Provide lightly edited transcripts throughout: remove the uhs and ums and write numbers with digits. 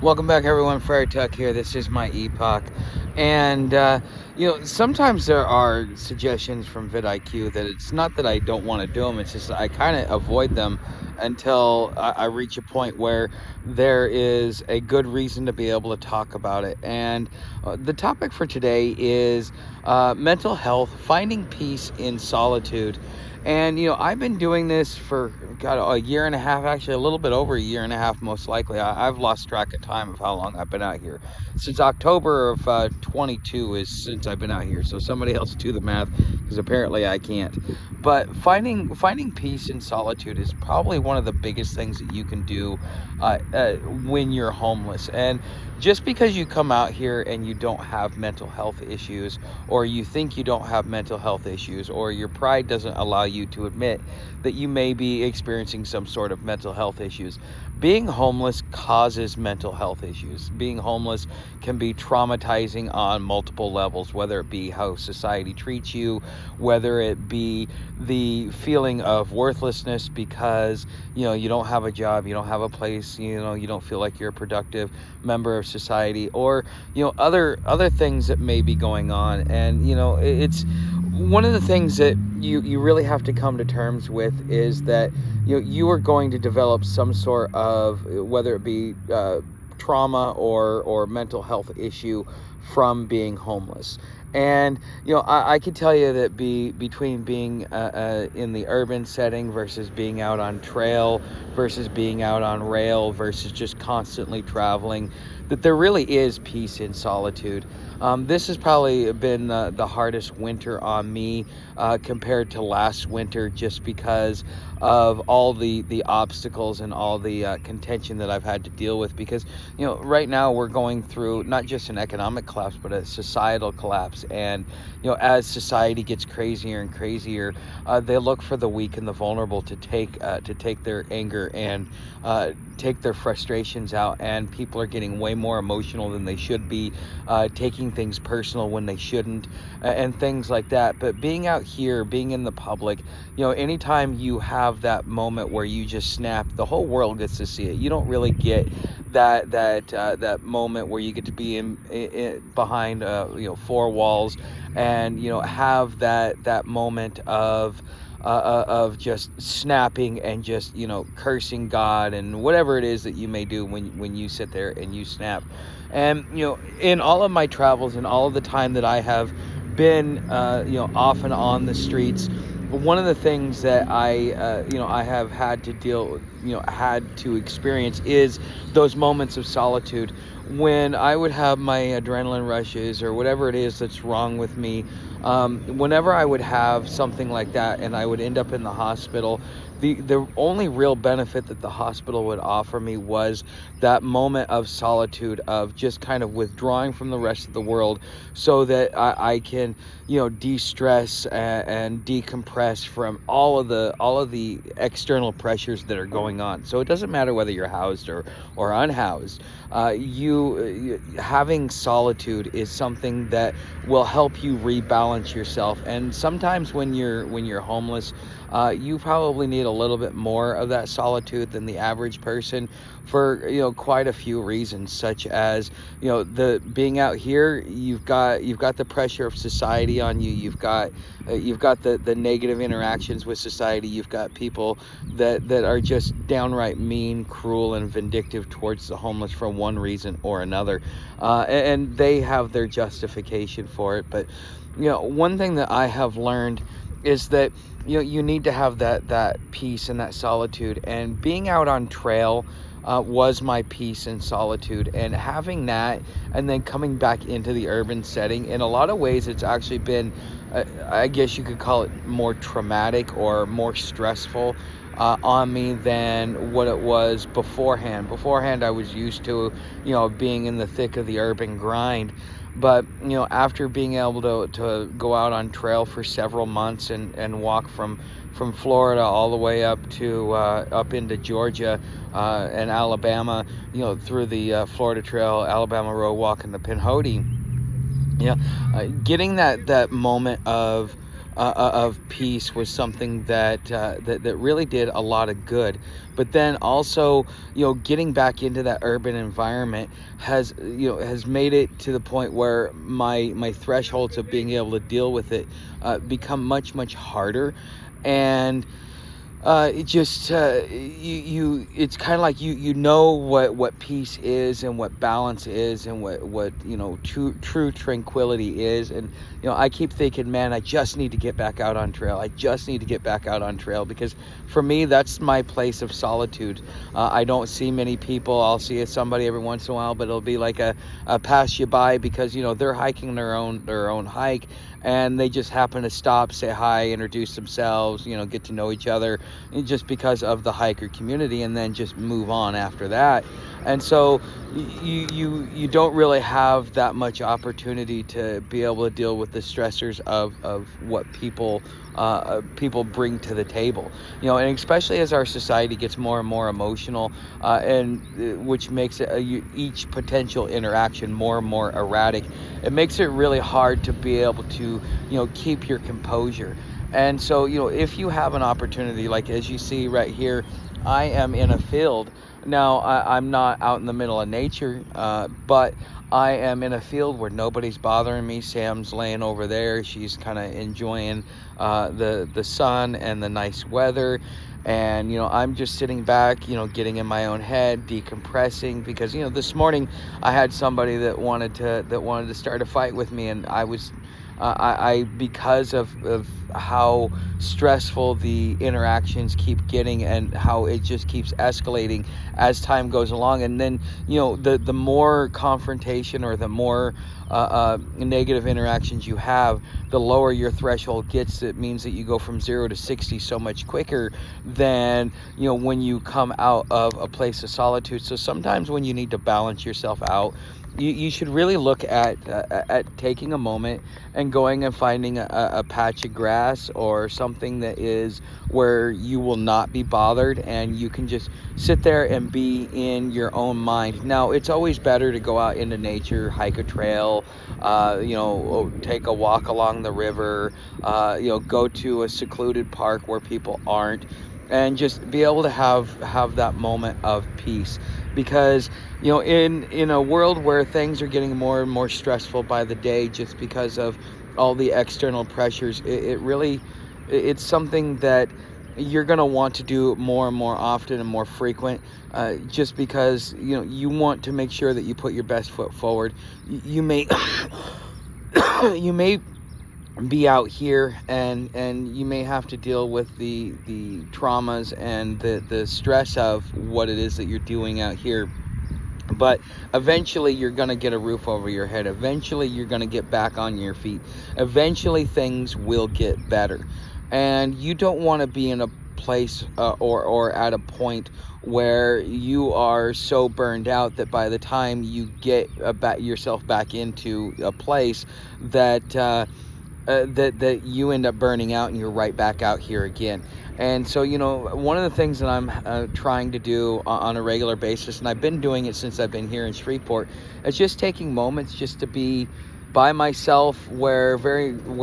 Welcome back, everyone. Friar Tuck here. This is my epoch. And, sometimes there are suggestions from vidIQ that it's not that I don't want to do them, it's just that I kind of avoid them until I reach a point where there is a good reason to be able to talk about it. And the topic for today is mental health, finding peace in solitude. And, I've been doing this for, God, a year and a half, actually a little bit over a year and a half, most likely. I've lost track of time of how long I've been out here. Since October of 22 is since I've been out here. So somebody else do the math, because apparently I can't. But finding peace in solitude is probably one of the biggest things that you can do when you're homeless. And just because you come out here and you don't have mental health issues, or you think you don't have mental health issues, or your pride doesn't allow you to admit that you may be experiencing some sort of mental health issues, being homeless causes mental health issues. Being homeless can be traumatizing on multiple levels, whether it be how society treats you, whether it be the feeling of worthlessness because you don't have a job, you don't have a place, you don't feel like you're a productive member of society, or other things that may be going on. And it's one of the things that you really have to come to terms with is that you are going to develop some sort of, whether it be trauma or mental health issue from being homeless. And I can tell you that between being in the urban setting versus being out on trail versus being out on rail versus just constantly traveling, that there really is peace in solitude. This has probably been the hardest winter on me compared to last winter, just because of all the obstacles and all the contention that I've had to deal with. Because right now we're going through not just an economic collapse, but a societal collapse. And as society gets crazier and crazier, they look for the weak and the vulnerable to take their anger and take their frustrations out. And people are getting way more emotional than they should be, taking things personal when they shouldn't, and things like that. But being out here, being in the public, anytime you have that moment where you just snap, the whole world gets to see it. You don't really get that moment where you get to be in behind four walls and have that moment of just snapping and just cursing God and whatever it is that you may do when you sit there and you snap. And in all of my travels and all of the time that I have been off and on the streets, one of the things that I have had to experience is those moments of solitude when I would have my adrenaline rushes or whatever it is that's wrong with me. Whenever I would have something like that and I would end up in the hospital, the only real benefit that the hospital would offer me was that moment of solitude, of just kind of withdrawing from the rest of the world, so that I can de-stress and decompress from all of the external pressures that are going on. So it doesn't matter whether you're housed or unhoused. You having solitude is something that will help you rebalance yourself. And sometimes when you're homeless, you probably need a little bit more of that solitude than the average person, for quite a few reasons, such as the being out here, you've got the pressure of society on you, you've got the negative interactions with society, you've got people that are just downright mean, cruel, and vindictive towards the homeless for one reason or another, and they have their justification for it. But one thing that I have learned is that you need to have that peace and that solitude. And being out on trail was my peace and solitude, and having that and then coming back into the urban setting, in a lot of ways it's actually been I guess you could call it more traumatic or more stressful on me than what it was beforehand. Beforehand, I was used to being in the thick of the urban grind. But after being able to go out on trail for several months and walk from Florida all the way up into Georgia and Alabama, through the Florida Trail, Alabama Road Walk, and the Pinhoti, getting that moment of of peace was something that really did a lot of good. But then also, getting back into that urban environment has made it to the point where my thresholds of being able to deal with it become much harder. And it just it's kind of like you know what peace is, and what balance is, and what true tranquility is. And I keep thinking, man, I just need to get back out on trail. I just need to get back out on trail, because for me, that's my place of solitude. I don't see many people. I'll see somebody every once in a while, but it'll be like a pass you by, because they're hiking their own hike, and they just happen to stop, say hi, introduce themselves, get to know each other, just because of the hiker community, and then just move on after that. And so you don't really have that much opportunity to be able to deal with the stressors of what people bring to the table, and especially as our society gets more and more emotional, and which makes each potential interaction more and more erratic. It makes it really hard to be able to keep your composure. And so, if you have an opportunity, like as you see right here, I am in a field. Now, I'm not out in the middle of nature, but I am in a field where nobody's bothering me. Sam's laying over there. She's kind of enjoying the sun and the nice weather. And, I'm just sitting back, getting in my own head, decompressing, because, this morning I had somebody that wanted to start a fight with me, and I was I because of how stressful the interactions keep getting, and how it just keeps escalating as time goes along. And then the more confrontation, or the more negative interactions you have, the lower your threshold gets. It means that you go from 0 to 60 so much quicker than when you come out of a place of solitude. So sometimes when you need to balance yourself out, you should really look at taking a moment and going and finding a patch of grass, or something that is where you will not be bothered, and you can just sit there and be in your own mind. Now, it's always better to go out into nature, hike a trail, take a walk along the river, go to a secluded park where people aren't, and just be able to have that moment of peace. Because in a world where things are getting more and more stressful by the day, just because of all the external pressures, it's something that you're going to want to do more and more often and more frequent, just because you want to make sure that you put your best foot forward. You may you may be out here, and you may have to deal with the traumas and the stress of what it is that you're doing out here. But eventually you're going to get a roof over your head. Eventually you're going to get back on your feet. Eventually things will get better. And you don't want to be in a place or at a point where you are so burned out that by the time you get yourself back into a place that that you end up burning out, and you're right back out here again. And so, one of the things that I'm trying to do on a regular basis, and I've been doing it since I've been here in Shreveport, is just taking moments just to be by myself, where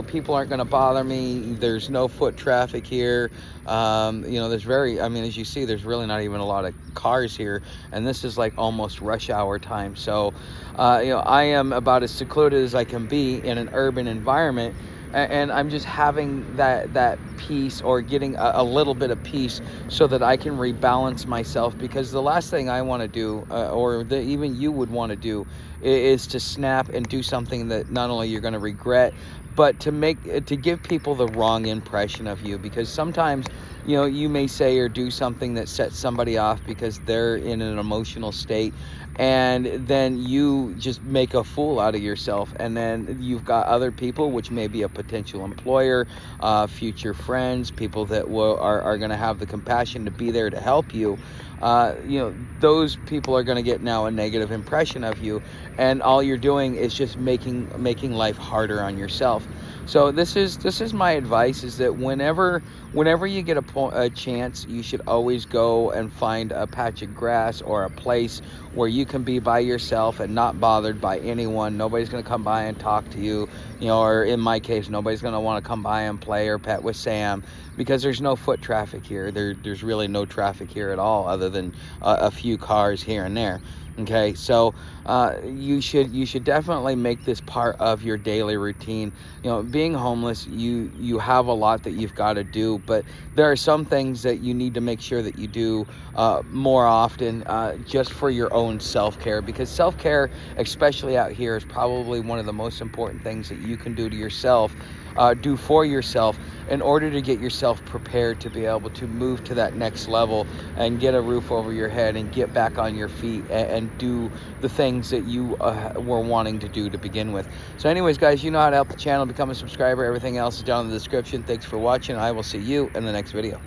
people aren't going to bother me. There's no foot traffic here. As you see, there's really not even a lot of cars here, and this is like almost rush hour time. So, I am about as secluded as I can be in an urban environment, and I'm just having that peace, or getting a little bit of peace, so that I can rebalance myself. Because the last thing I want to do, or that even you would want to do, is to snap and do something that not only you're going to regret, but to give people the wrong impression of you. Because sometimes you may say or do something that sets somebody off because they're in an emotional state, and then you just make a fool out of yourself. And then you've got other people, which may be a potential employer, future friends, people that are going to have the compassion to be there to help you, those people are going to get now a negative impression of you, and all you're doing is just making life harder on yourself. So this is my advice, is that whenever you get a chance, you should always go and find a patch of grass or a place where you can be by yourself and not bothered by anyone. Nobody's going to come by and talk to you, or in my case, nobody's going to want to come by and play or pet with Sam, because there's no foot traffic here. There's really no traffic here at all, other than a few cars here and there. Okay, so you should definitely make this part of your daily routine. Being homeless, you have a lot that you've got to do, but there are some things that you need to make sure that you do more often, just for your own self-care, because self-care, especially out here, is probably one of the most important things that you can do to yourself, do for yourself, in order to get yourself prepared to be able to move to that next level and get a roof over your head and get back on your feet and do the things that you were wanting to do to begin with. So anyways, guys, you know how to help the channel. Become a subscriber. Everything else is down in the description. Thanks for watching. I will see you in the next video.